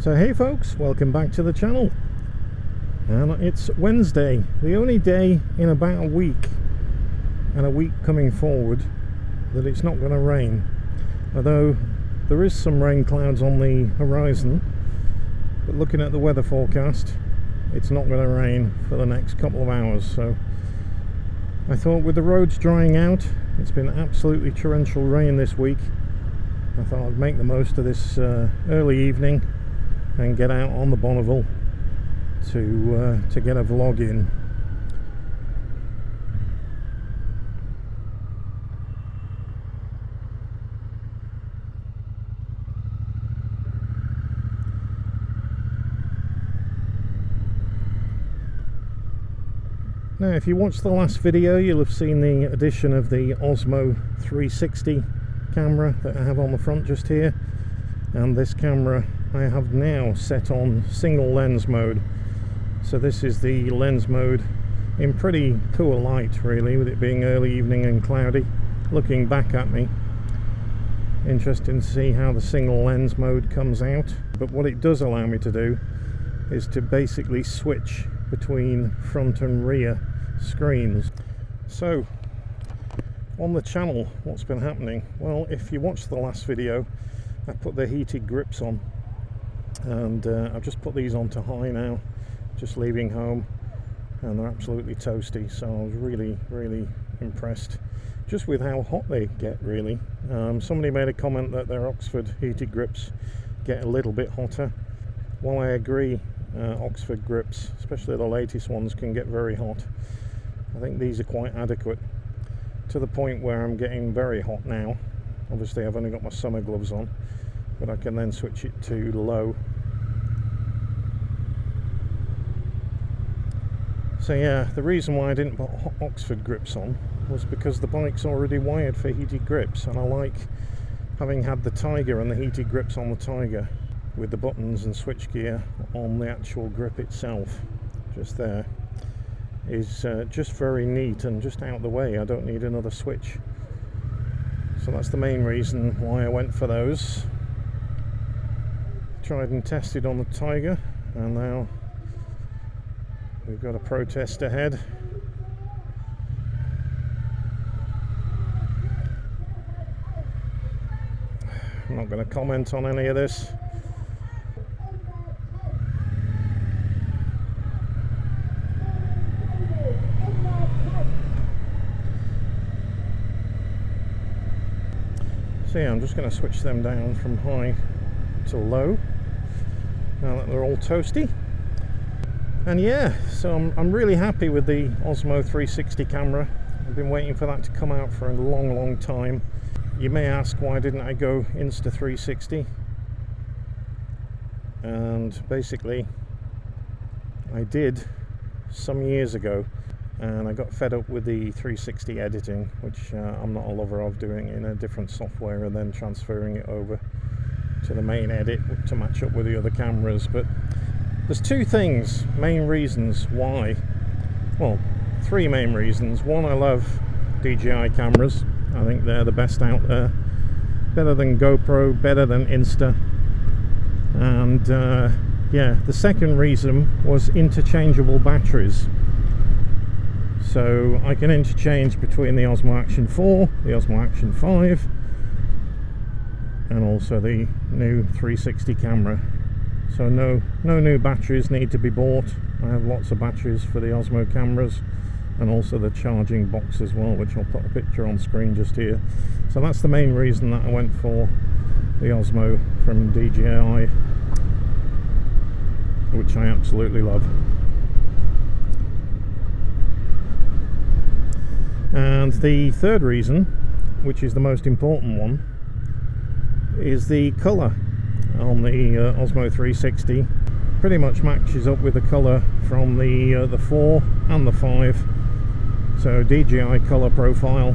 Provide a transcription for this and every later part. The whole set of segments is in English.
So hey folks, welcome back to the channel. And it's Wednesday, the only day in about a week, and a week coming forward, that it's not going to rain. Although there is some rain clouds on the horizon, but looking at the weather forecast, it's not going to rain for the next couple of hours. So I thought, with the roads drying out, it's been absolutely torrential rain this week, I thought I'd make the most of this early evening and get out on the Bonneville to get a vlog in. Now, if you watched the last video, you'll have seen the addition of the Osmo 360 camera that I have on the front just here, and this camera I have now set on single lens mode. So this is the lens mode in pretty poor light, really, with it being early evening and cloudy. Looking back at me, interesting to see how the single lens mode comes out. But what it does allow me to do is to basically switch between front and rear screens. So on the channel, what's been happening? Well, if you watched the last video, I put the heated grips on, and I've just put these on to high now, just leaving home, and they're absolutely toasty. So I was really impressed just with how hot they get, really. Somebody made a comment that their Oxford heated grips get a little bit hotter. Well, I agree. Oxford grips, especially the latest ones, can get very hot. I think these are quite adequate, to the point where I'm getting very hot now. Obviously I've only got my summer gloves on, but I can then switch it to low. So yeah, the reason why I didn't put Oxford grips on was because the bike's already wired for heated grips, and I like having had the Tiger and the heated grips on the Tiger, with the buttons and switchgear on the actual grip itself. Just there is just very neat and just out the way. I don't need another switch. So that's the main reason why I went for those. Tried and tested on the Tiger, and now we've got a protest ahead. I'm not going to comment on any of this. So yeah, I'm just going to switch them down from high to low now that they're all toasty. And yeah, so I'm really happy with the Osmo 360 camera. I've been waiting for that to come out for a long time. You may ask, why didn't I go Insta360? And basically I did some years ago, and I got fed up with the 360 editing, which I'm not a lover of, doing in a different software and then transferring it over to the main edit to match up with the other cameras. But there's two things, main reasons why. Well, three main reasons. One, I love DJI cameras. I think they're the best out there. Better than GoPro, better than Insta. And yeah, the second reason was interchangeable batteries. So I can interchange between the Osmo Action 4, the Osmo Action 5, and also the new 360 camera. So no new batteries need to be bought. I have lots of batteries for the Osmo cameras, and also the charging box as well, which I'll put a picture on screen just here. So that's the main reason that I went for the Osmo from DJI, which I absolutely love. And the third reason, which is the most important one, is the colour on the Osmo 360. Pretty much matches up with the colour from the 4 and the 5. So DJI colour profile.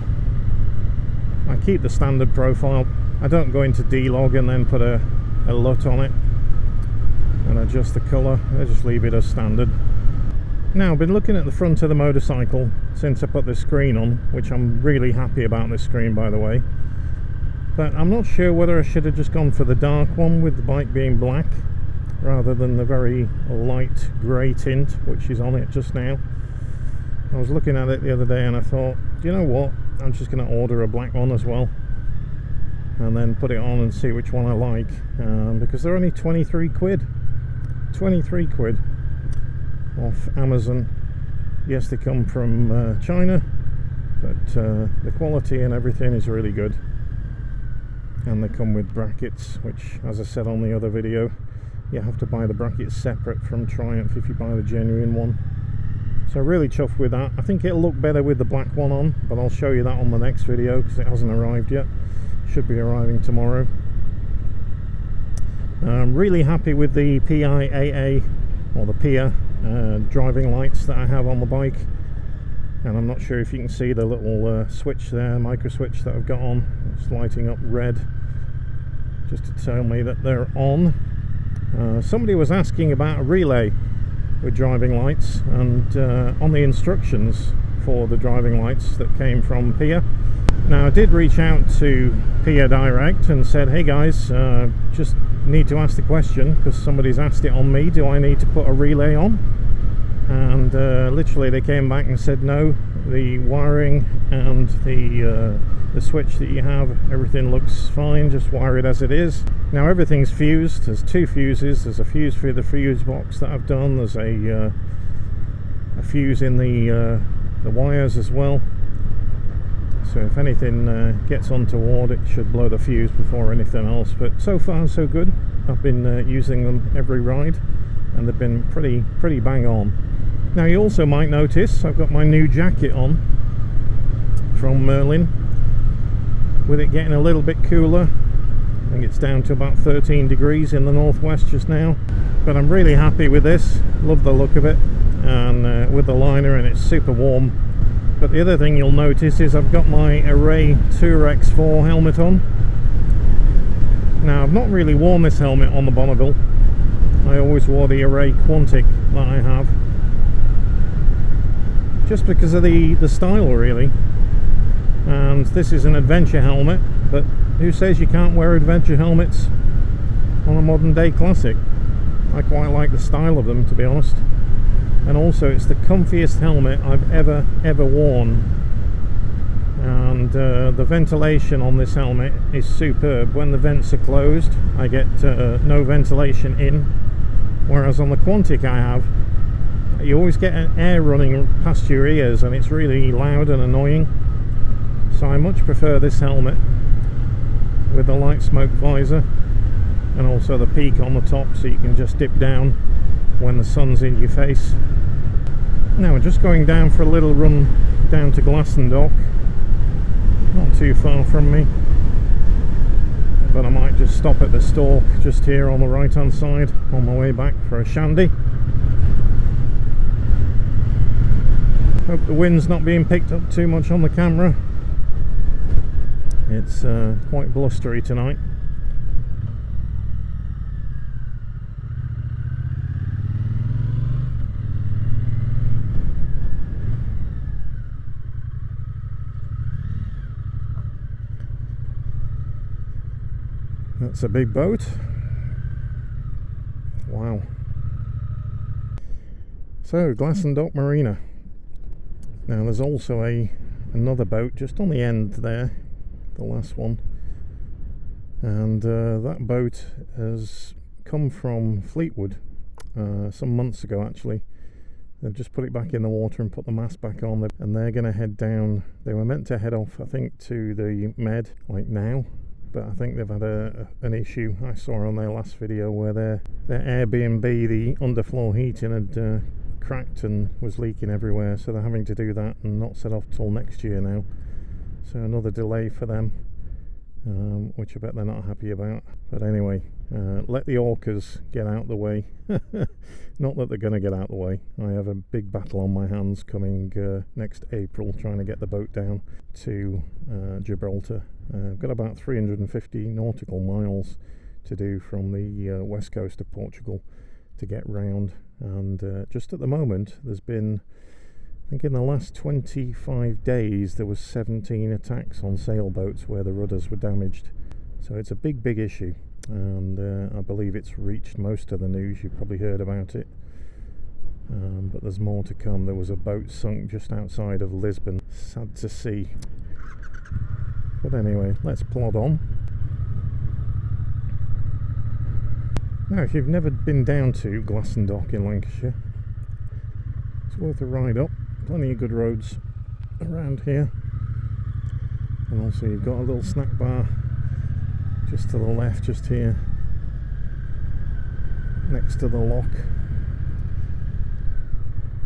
I keep the standard profile. I don't go into D-Log and then put a LUT on it and adjust the colour. I just leave it as standard. Now, I've been looking at the front of the motorcycle since I put the screen on, which I'm really happy about this screen, by the way. But I'm not sure whether I should have just gone for the dark one with the bike being black, rather than the very light grey tint which is on it just now. I was looking at it the other day and I thought, do you know what, I'm just going to order a black one as well and then put it on and see which one I like, because they're only 23 quid. 23 quid off Amazon. Yes, they come from China, but the quality and everything is really good, and they come with brackets, which, as I said on the other video, you have to buy the brackets separate from Triumph if you buy the genuine one. So really chuffed with that. I think it'll look better with the black one on, but I'll show you that on the next video because it hasn't arrived yet. Should be arriving tomorrow. I'm really happy with the PIAA, or the PIA driving lights that I have on the bike, and I'm not sure if you can see the little switch there, micro switch that I've got on. It's lighting up red just to tell me that they're on. Somebody was asking about a relay with driving lights, and on the instructions for the driving lights that came from PIA. Now I did reach out to PIA Direct and said, hey guys, just need to ask the question because somebody's asked it on me, do I need to put a relay on? And literally they came back and said no, the wiring and the switch that you have, everything looks fine, just wire it as it is. Now everything's fused, there's two fuses, there's a fuse for the fuse box that I've done, there's a fuse in the wires as well. So if anything gets untoward, it should blow the fuse before anything else. But so far so good. I've been using them every ride and they've been pretty bang on. Now you also might notice I've got my new jacket on from Merlin, with it getting a little bit cooler. I think it's down to about 13 degrees in the northwest just now, but I'm really happy with this. Love the look of it, and with the liner, and it's super warm. But the other thing you'll notice is I've got my Array Tour X4 helmet on. Now I've not really worn this helmet on the Bonneville. I always wore the Array Quantic that I have, just because of the style really. And this is an adventure helmet, but who says you can't wear adventure helmets on a modern day classic? I quite like the style of them, to be honest. And also it's the comfiest helmet I've ever worn, and the ventilation on this helmet is superb. When the vents are closed I get no ventilation in, whereas on the Quantic I have, you always get an air running past your ears and it's really loud and annoying. So I much prefer this helmet with the light smoke visor and also the peak on the top, so you can just dip down when the sun's in your face. Now we're just going down for a little run down to Glastondock, not too far from me, but I might just stop at the store just here on the right hand side on my way back for a shandy. Hope the wind's not being picked up too much on the camera. It's quite blustery tonight. That's a big boat. Wow. So, Glastondock Marina. Now there's also another boat just on the end there, the last one, and that boat has come from Fleetwood some months ago actually. They've just put it back in the water and put the mast back on, and they're going to head down. They were meant to head off, I think, to the Med like now, but I think they've had an issue. I saw on their last video where their Airbnb, the underfloor heating had cracked and was leaking everywhere, so they're having to do that and not set off till next year now. So another delay for them, which I bet they're not happy about. But anyway, let the orcas get out the way. Not that they're going to get out the way. I have a big battle on my hands coming next April, trying to get the boat down to Gibraltar. I've got about 350 nautical miles to do from the west coast of Portugal to get round, and just at the moment there's been, I think in the last 25 days there was 17 attacks on sailboats where the rudders were damaged. So it's a big issue, and I believe it's reached most of the news. You've probably heard about it, but there's more to come. There was a boat sunk just outside of Lisbon. Sad to see. But anyway, let's plod on. Now, if you've never been down to Glastondock in Lancashire, it's worth a ride up. Plenty of good roads around here. And also you've got a little snack bar just to the left, just here, next to the lock.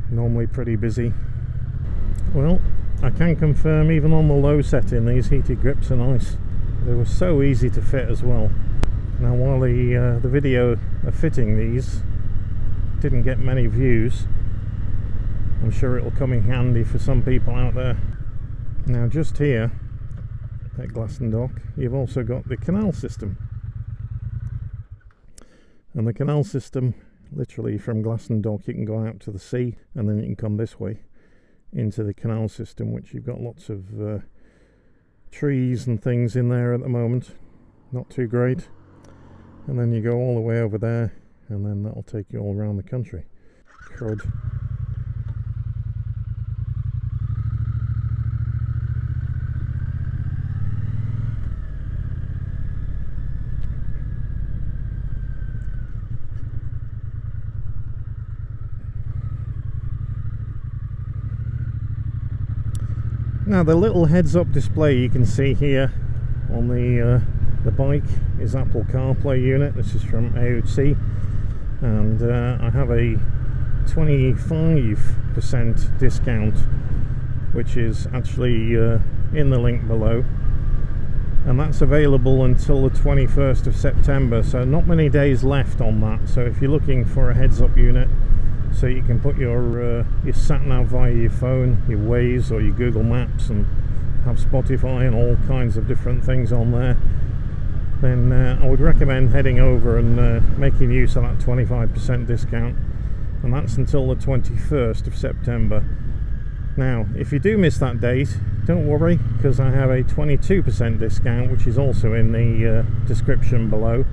Normally pretty busy. Well, I can confirm, even on the low setting, these heated grips are nice. They were so easy to fit as well. Now, while the video of fitting these didn't get many views, I'm sure it'll come in handy for some people out there. Now, just here at Glastondock, you've also got the Canal system. And the Canal system, literally from Glastondock, you can go out to the sea, and then you can come this way into the Canal system, which you've got lots of trees and things in there at the moment. Not too great. And then you go all the way over there, and then that'll take you all around the country. Crud. Now, the little heads-up display you can see here on the bike is Apple CarPlay unit. This is from AOC, and I have a 25% discount, which is actually in the link below, and that's available until the 21st of September, so not many days left on that. So if you're looking for a heads-up unit so you can put your sat-nav via your phone, your Waze or your Google Maps, and have Spotify and all kinds of different things on there, then I would recommend heading over and making use of that 25% discount, and that's until the 21st of September. Now, if you do miss that date, don't worry, because I have a 22% discount, which is also in the description below,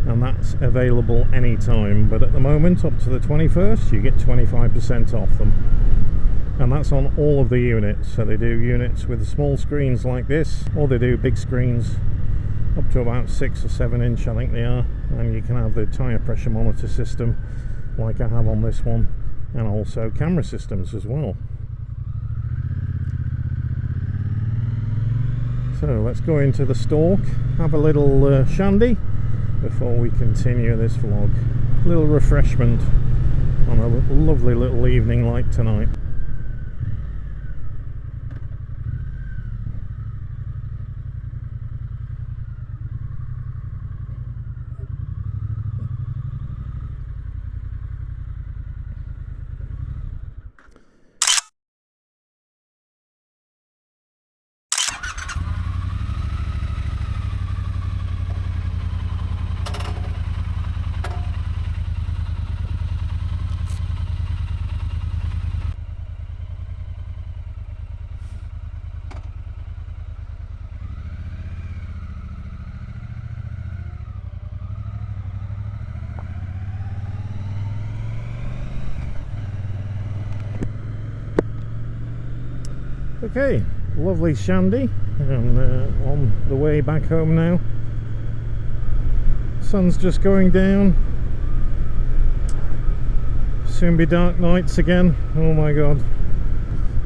and that's available anytime. But at the moment, up to the 21st, you get 25% off them, and that's on all of the units. So they do units with small screens like this, or they do big screens up to about 6 or 7 inch, I think they are, and you can have the tyre pressure monitor system like I have on this one, and also camera systems as well. So let's go into the stalk, have a little shandy before we continue this vlog. A little refreshment on a lovely little evening like tonight. Okay, lovely shandy, and on the way back home now. Sun's just going down. Soon be dark nights again. Oh my god.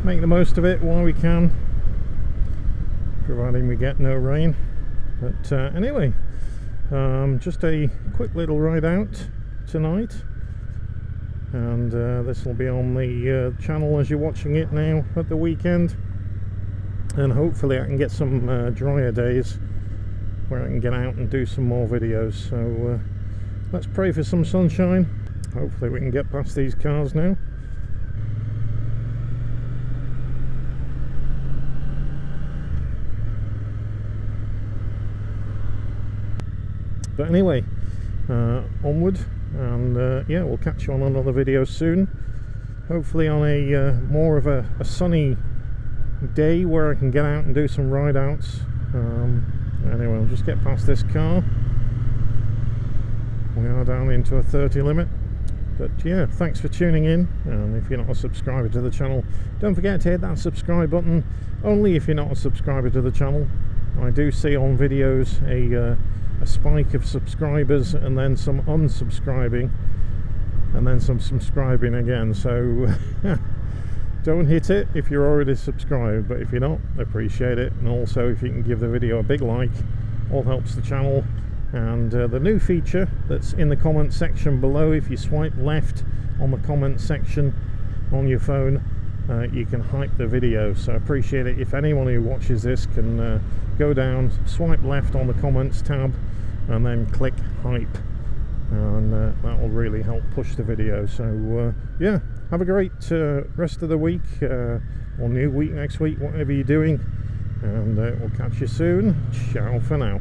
Make the most of it while we can, providing we get no rain. But anyway, just a quick little ride out tonight, and this will be on the channel as you're watching it now at the weekend. And hopefully I can get some drier days where I can get out and do some more videos. So let's pray for some sunshine. Hopefully we can get past these cars now. But anyway, onward, and yeah, we'll catch you on another video soon. Hopefully on a more of a sunny day where I can get out and do some ride outs. Anyway, I'll just get past this car we are down into a 30 limit. But yeah, thanks for tuning in, and if you're not a subscriber to the channel, don't forget to hit that subscribe button, only if you're not a subscriber to the channel. I do see on videos a spike of subscribers and then some unsubscribing and then some subscribing again, so don't hit it if you're already subscribed, but if you're not, appreciate it. And also if you can give the video a big like, all helps the channel. And the new feature that's in the comment section below, if you swipe left on the comment section on your phone, you can hype the video, so I appreciate it if anyone who watches this can go down, swipe left on the comments tab and then click hype, and that will really help push the video. So yeah, have a great rest of the week, or new week next week, whatever you're doing, and we'll catch you soon. Ciao for now.